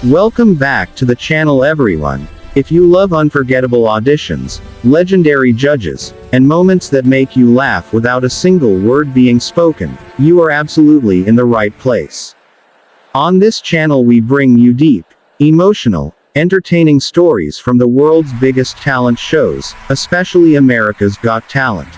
Welcome back to the channel, everyone. If you love unforgettable auditions, legendary judges, and moments that make you laugh without a single word being spoken, you are absolutely in the right place. On this channel we bring you deep, emotional, entertaining stories from the world's biggest talent shows, especially America's Got Talent.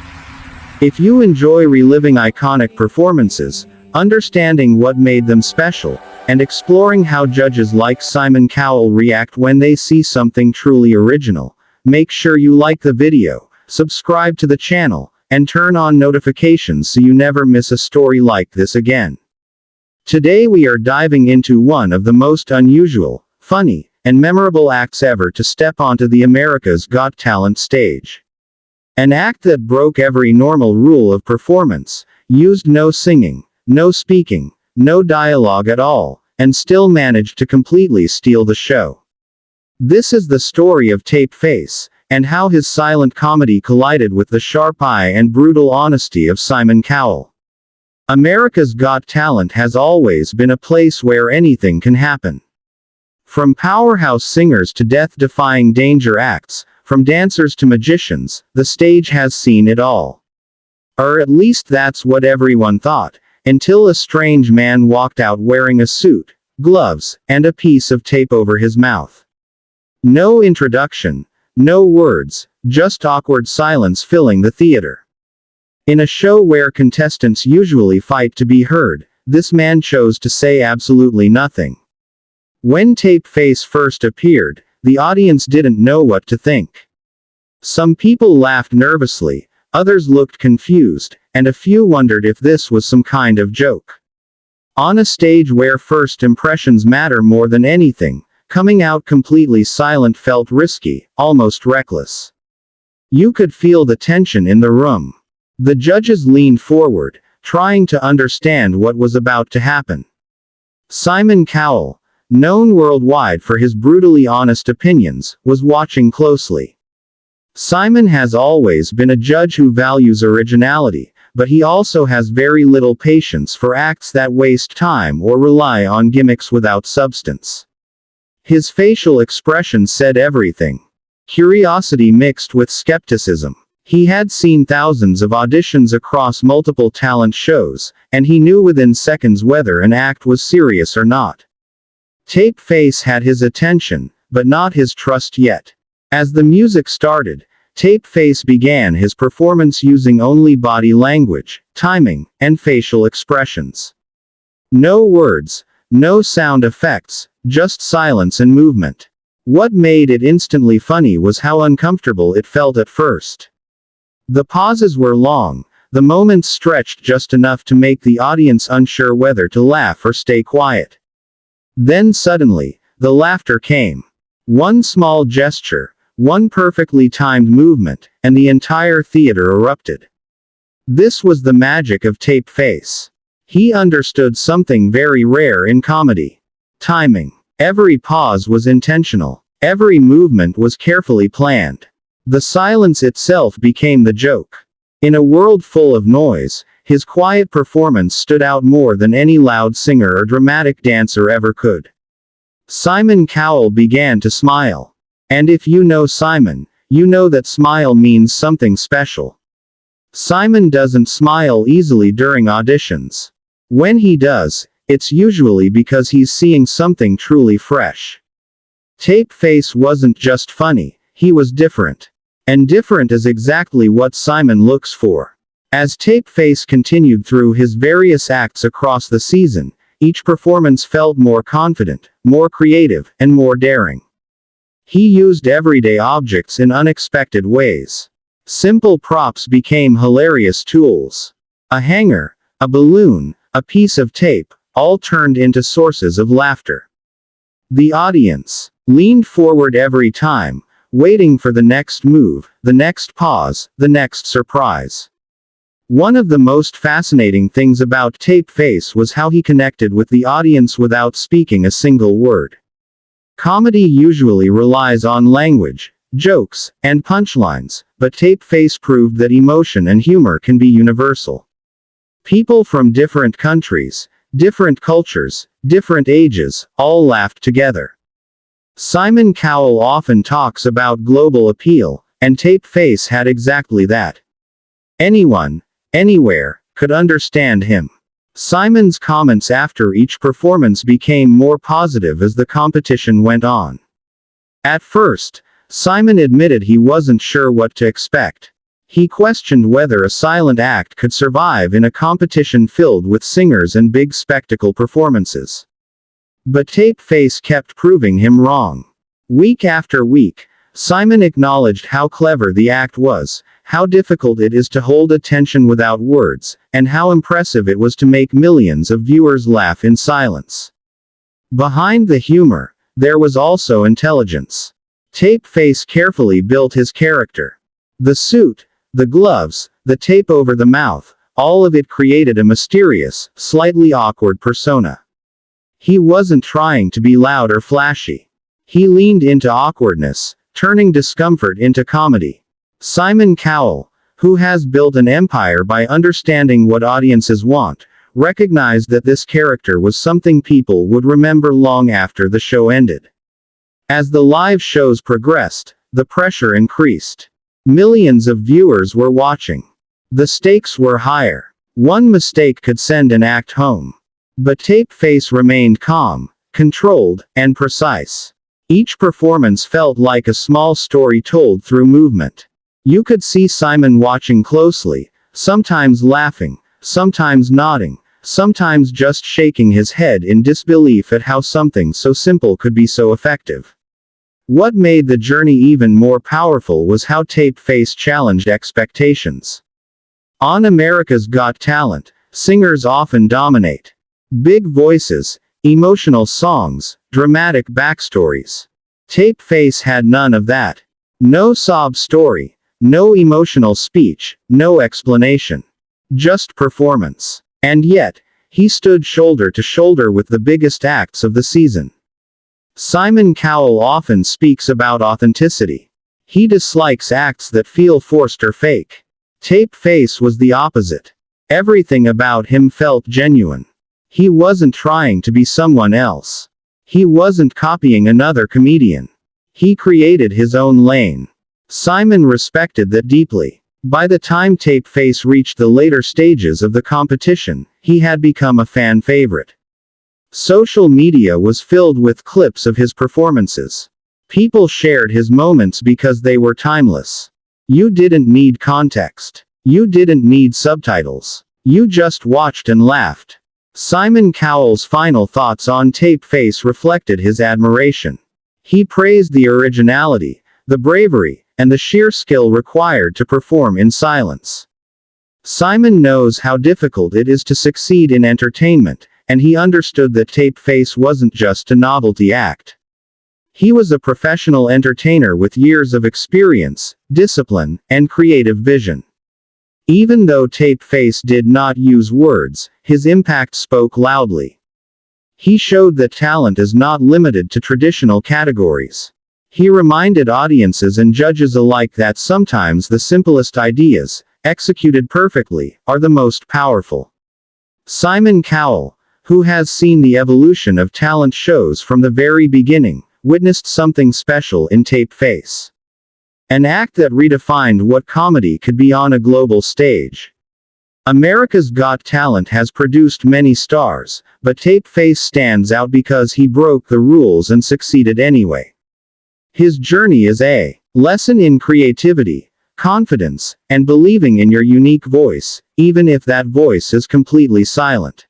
If you enjoy reliving iconic performances, understanding what made them special, and exploring how judges like Simon Cowell react when they see something truly original, make sure you like the video, subscribe to the channel, and turn on notifications so you never miss a story like this again. Today we are diving into one of the most unusual, funny, and memorable acts ever to step onto the America's Got Talent stage. An act that broke every normal rule of performance, used no singing, no speaking, no dialogue at all, and still managed to completely steal the show. This is the story of Tape Face, and how his silent comedy collided with the sharp eye and brutal honesty of Simon Cowell. America's Got Talent has always been a place where anything can happen. From powerhouse singers to death-defying danger acts, from dancers to magicians, the stage has seen it all. Or at least that's what everyone thought, until a strange man walked out wearing a suit, gloves, and a piece of tape over his mouth. No introduction, no words, just awkward silence filling the theater. In a show where contestants usually fight to be heard, this man chose to say absolutely nothing. When Tape Face first appeared, the audience didn't know what to think. Some people laughed nervously, others looked confused, and a few wondered if this was some kind of joke. On a stage where first impressions matter more than anything, coming out completely silent felt risky, almost reckless. You could feel the tension in the room. The judges leaned forward, trying to understand what was about to happen. Simon Cowell, known worldwide for his brutally honest opinions, was watching closely. Simon has always been a judge who values originality, but he also has very little patience for acts that waste time or rely on gimmicks without substance. His facial expression said everything. Curiosity mixed with skepticism. He had seen thousands of auditions across multiple talent shows, and he knew within seconds whether an act was serious or not. Tape Face had his attention, but not his trust yet. As the music started, Tape Face began his performance using only body language, timing, and facial expressions. No words, no sound effects, just silence and movement. What made it instantly funny was how uncomfortable it felt at first. The pauses were long, the moments stretched just enough to make the audience unsure whether to laugh or stay quiet. Then suddenly, the laughter came. One small gesture, one perfectly timed movement, and the entire theater erupted. This was the magic of Tape Face. He understood something very rare in comedy. Timing. Every pause was intentional. Every movement was carefully planned. The silence itself became the joke. In a world full of noise, his quiet performance stood out more than any loud singer or dramatic dancer ever could. Simon Cowell began to smile. And if you know Simon, you know that smile means something special. Simon doesn't smile easily during auditions. When he does, it's usually because he's seeing something truly fresh. Tape Face wasn't just funny, he was different. And different is exactly what Simon looks for. As Tape Face continued through his various acts across the season, each performance felt more confident, more creative, and more daring. He used everyday objects in unexpected ways. Simple props became hilarious tools. A hanger, a balloon, a piece of tape, all turned into sources of laughter. The audience leaned forward every time, waiting for the next move, the next pause, the next surprise. One of the most fascinating things about Tape Face was how he connected with the audience without speaking a single word. Comedy usually relies on language, jokes, and punchlines, but Tape Face proved that emotion and humor can be universal. People from different countries, Different cultures, different ages, all laughed together. Simon Cowell often talks about global appeal, and Tape Face had exactly that. Anyone, anywhere, could understand him. Simon's comments after each performance became more positive as the competition went on. At first, Simon admitted he wasn't sure what to expect. He questioned whether a silent act could survive in a competition filled with singers and big spectacle performances. But Tape Face kept proving him wrong. Week after week, Simon acknowledged how clever the act was, how difficult it is to hold attention without words, and how impressive it was to make millions of viewers laugh in silence. Behind the humor, there was also intelligence. Tape Face carefully built his character. The suit, the gloves, the tape over the mouth, all of it created a mysterious, slightly awkward persona. He wasn't trying to be loud or flashy. He leaned into awkwardness, turning discomfort into comedy. Simon Cowell, who has built an empire by understanding what audiences want, recognized that this character was something people would remember long after the show ended. As the live shows progressed, the pressure increased. Millions of viewers were watching. The stakes were higher. One mistake could send an act home. But Tape Face remained calm, controlled, and precise. Each performance felt like a small story told through movement. You could see Simon watching closely, sometimes laughing, sometimes nodding, sometimes just shaking his head in disbelief at how something so simple could be so effective. What made the journey even more powerful was how Tape Face challenged expectations. On America's Got Talent, singers often dominate. Big voices, emotional songs, dramatic backstories. Tape Face had none of that. No sob story, no emotional speech, no explanation. Just performance. And yet, he stood shoulder to shoulder with the biggest acts of the season. Simon Cowell often speaks about authenticity. He dislikes acts that feel forced or fake. Tape Face was the opposite. Everything about him felt genuine. He wasn't trying to be someone else. He wasn't copying another comedian. He created his own lane. Simon respected that deeply. By the time Tape Face reached the later stages of the competition, he had become a fan favorite. Social media was filled with clips of his performances. People shared his moments because they were timeless. You didn't need context. You didn't need subtitles. You just watched and laughed. Simon Cowell's final thoughts on Tape Face reflected his admiration. He praised the originality, the bravery, and the sheer skill required to perform in silence. Simon knows how difficult it is to succeed in entertainment, and he understood that Tape Face wasn't just a novelty act. He was a professional entertainer with years of experience, discipline, and creative vision. Even though Tape Face did not use words, his impact spoke loudly. He showed that talent is not limited to traditional categories. He reminded audiences and judges alike that sometimes the simplest ideas, executed perfectly, are the most powerful. Simon Cowell, who has seen the evolution of talent shows from the very beginning, witnessed something special in Tape Face. An act that redefined what comedy could be on a global stage. America's Got Talent has produced many stars, but Tape Face stands out because he broke the rules and succeeded anyway. His journey is a lesson in creativity, confidence, and believing in your unique voice, even if that voice is completely silent.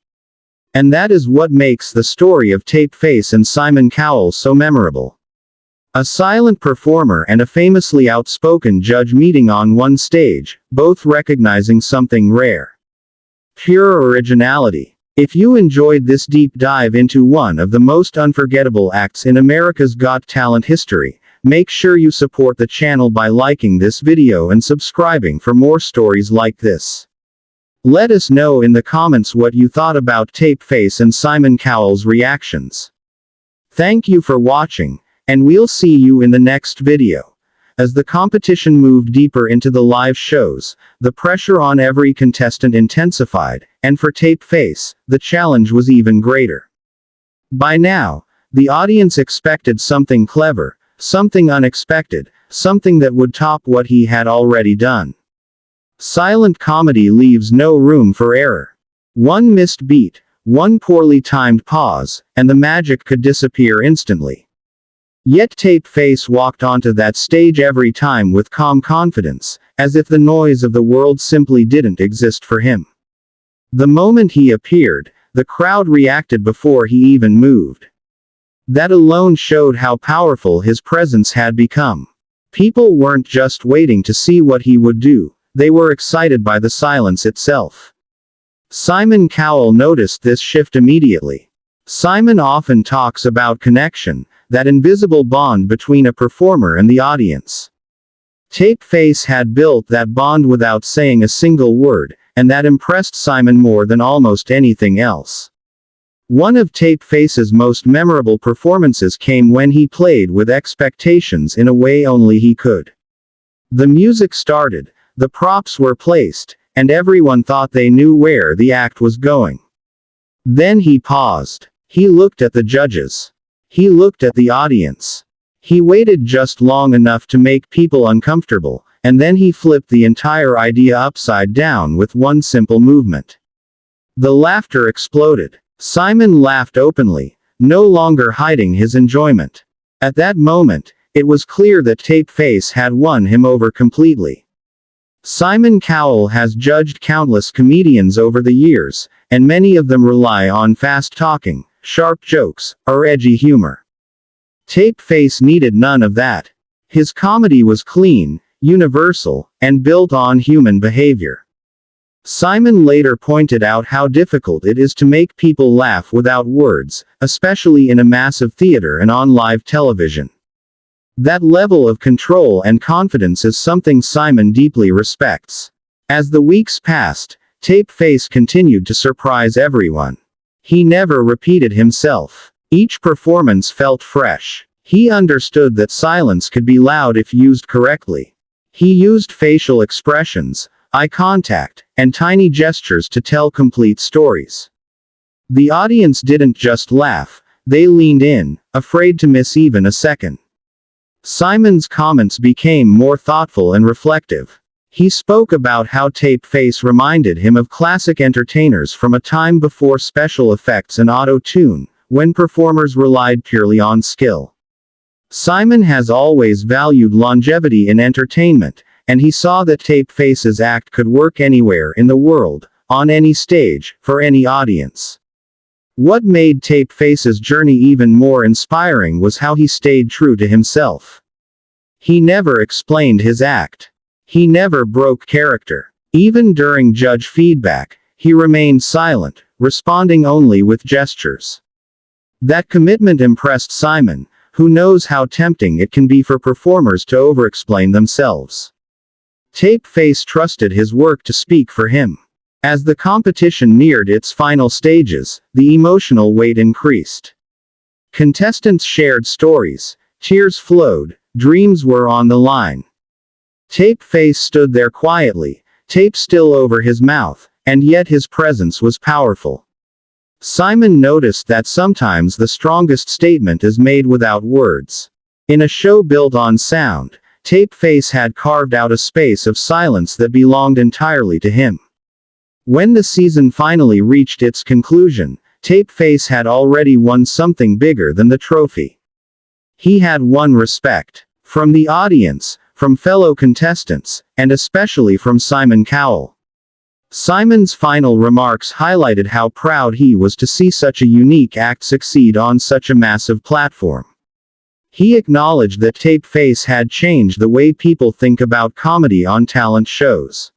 And that is what makes the story of Tape Face and Simon Cowell so memorable. A silent performer and a famously outspoken judge meeting on one stage, both recognizing something rare. Pure originality. If you enjoyed this deep dive into one of the most unforgettable acts in America's Got Talent history, make sure you support the channel by liking this video and subscribing for more stories like this. Let us know in the comments what you thought about Tape Face and Simon Cowell's reactions. Thank you for watching, and we'll see you in the next video. As the competition moved deeper into the live shows, the pressure on every contestant intensified, and for Tapeface, the challenge was even greater. By now, the audience expected something clever, something unexpected, something that would top what he had already done. Silent comedy leaves no room for error. One missed beat, one poorly timed pause, and the magic could disappear instantly. Yet Tapeface walked onto that stage every time with calm confidence, as if the noise of the world simply didn't exist for him. The moment he appeared, the crowd reacted before he even moved. That alone showed how powerful his presence had become. People weren't just waiting to see what he would do, they were excited by the silence itself. Simon Cowell noticed this shift immediately. Simon often talks about connection, that invisible bond between a performer and the audience. Tapeface had built that bond without saying a single word, and that impressed Simon more than almost anything else. One of Tapeface's most memorable performances came when he played with expectations in a way only he could. The music started, the props were placed, and everyone thought they knew where the act was going. Then he paused. He looked at the judges. He looked at the audience. He waited just long enough to make people uncomfortable, and then he flipped the entire idea upside down with one simple movement. The laughter exploded. Simon laughed openly, no longer hiding his enjoyment. At that moment, it was clear that Tapeface had won him over completely. Simon Cowell has judged countless comedians over the years, and many of them rely on fast talking, sharp jokes, or edgy humor. Tapeface needed none of that. His comedy was clean, universal, and built on human behavior. Simon later pointed out how difficult it is to make people laugh without words, especially in a massive theater and on live television. That level of control and confidence is something Simon deeply respects. As the weeks passed, Tapeface continued to surprise everyone. He never repeated himself. Each performance felt fresh. He understood that silence could be loud if used correctly. He used facial expressions, eye contact, and tiny gestures to tell complete stories. The audience didn't just laugh, they leaned in, afraid to miss even a second. Simon's comments became more thoughtful and reflective. He spoke about how Tapeface reminded him of classic entertainers from a time before special effects and auto-tune, when performers relied purely on skill. Simon has always valued longevity in entertainment, and he saw that Tapeface's act could work anywhere in the world, on any stage, for any audience. What made Tapeface's journey even more inspiring was how he stayed true to himself. He never explained his act. He never broke character. Even during judge feedback, he remained silent, responding only with gestures. That commitment impressed Simon, who knows how tempting it can be for performers to over-explain themselves. Tapeface trusted his work to speak for him. As the competition neared its final stages, the emotional weight increased. Contestants shared stories, tears flowed, dreams were on the line. Tapeface stood there quietly, tape still over his mouth, and yet his presence was powerful. Simon noticed that sometimes the strongest statement is made without words. In a show built on sound, Tapeface had carved out a space of silence that belonged entirely to him. When the season finally reached its conclusion, Tapeface had already won something bigger than the trophy. He had won respect. From the audience, from fellow contestants, and especially from Simon Cowell. Simon's final remarks highlighted how proud he was to see such a unique act succeed on such a massive platform. He acknowledged that Tapeface had changed the way people think about comedy on talent shows.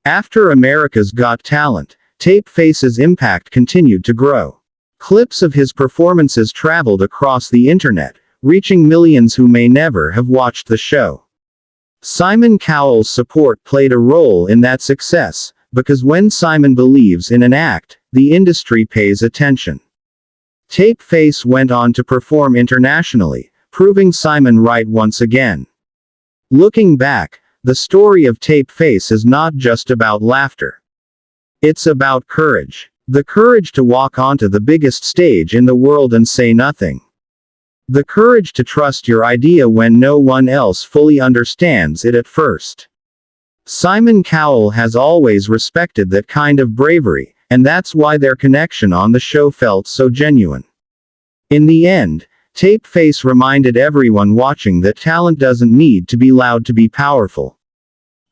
After America's Got Talent, Tapeface's impact continued to grow. Clips of his performances traveled across the internet, reaching millions who may never have watched the show. Simon Cowell's support played a role in that success, because when Simon believes in an act, the industry pays attention. Tapeface went on to perform internationally, proving Simon right once again. Looking back, the story of Tape Face is not just about laughter. It's about courage. The courage to walk onto the biggest stage in the world and say nothing. The courage to trust your idea when no one else fully understands it at first. Simon Cowell has always respected that kind of bravery, and that's why their connection on the show felt so genuine. In the end, Tape Face reminded everyone watching that talent doesn't need to be loud to be powerful.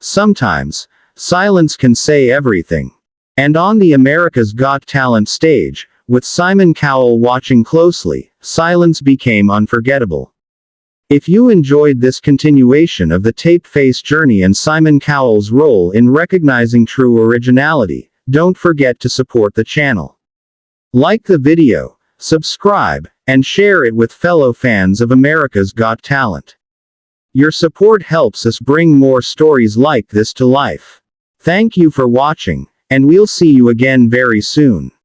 Sometimes, silence can say everything. And on the America's Got Talent stage, with Simon Cowell watching closely, silence became unforgettable. If you enjoyed this continuation of the Tape Face journey and Simon Cowell's role in recognizing true originality, don't forget to support the channel. Like the video, subscribe, and share it with fellow fans of America's Got Talent. Your support helps us bring more stories like this to life. Thank you for watching, and we'll see you again very soon.